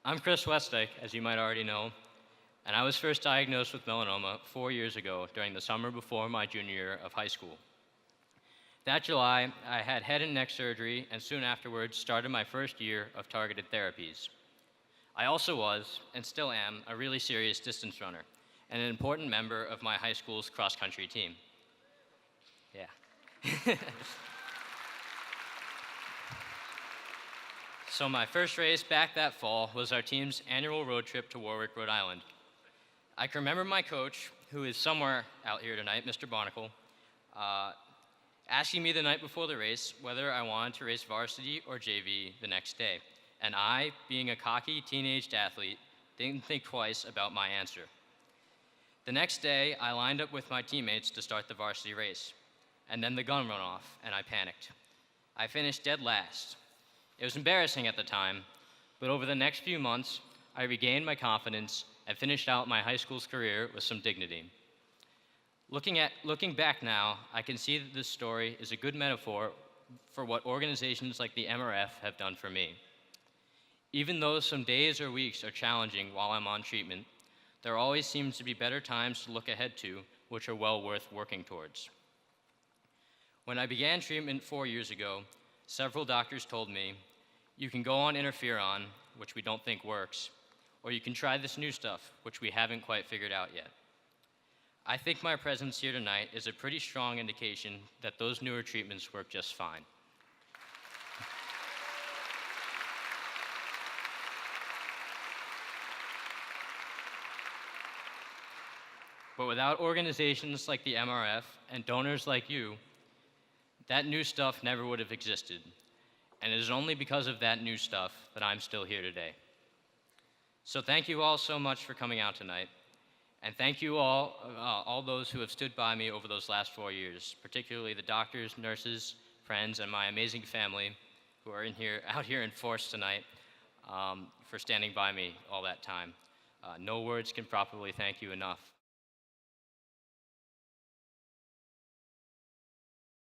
I'm Chris Westdyk, as you might already know, and I was first diagnosed with melanoma 4 years ago during the summer before my junior year of high school. That July, I had head and neck surgery and soon afterwards started my first year of targeted therapies. I also was, and still am, a really serious distance runner and an important member of my high school's cross-country team. Yeah. So my first race back that fall was our team's annual road trip to Warwick, Rhode Island. I can remember my coach, who is somewhere out here tonight, Mr. Barnacle, asking me the night before the race whether I wanted to race varsity or JV the next day. And I, being a cocky teenage athlete, didn't think twice about my answer. The next day, I lined up with my teammates to start the varsity race. And then the gun went off, and I panicked. I finished dead last. It was embarrassing at the time, but over the next few months, I regained my confidence and finished out my high school's career with some dignity. Looking back now, I can see that this story is a good metaphor for what organizations like the MRF have done for me. Even though some days or weeks are challenging while I'm on treatment, there always seems to be better times to look ahead to, which are well worth working towards. When I began treatment 4 years ago, several doctors told me, you can go on interferon, which we don't think works, or you can try this new stuff, which we haven't quite figured out yet. I think my presence here tonight is a pretty strong indication that those newer treatments work just fine. But without organizations like the MRF and donors like you, that new stuff never would have existed. And it is only because of that new stuff that I'm still here today. So thank you all so much for coming out tonight. And thank you all those who have stood by me over those last 4 years, particularly the doctors, nurses, friends, and my amazing family who are out here in force tonight for standing by me all that time. No words can properly thank you enough.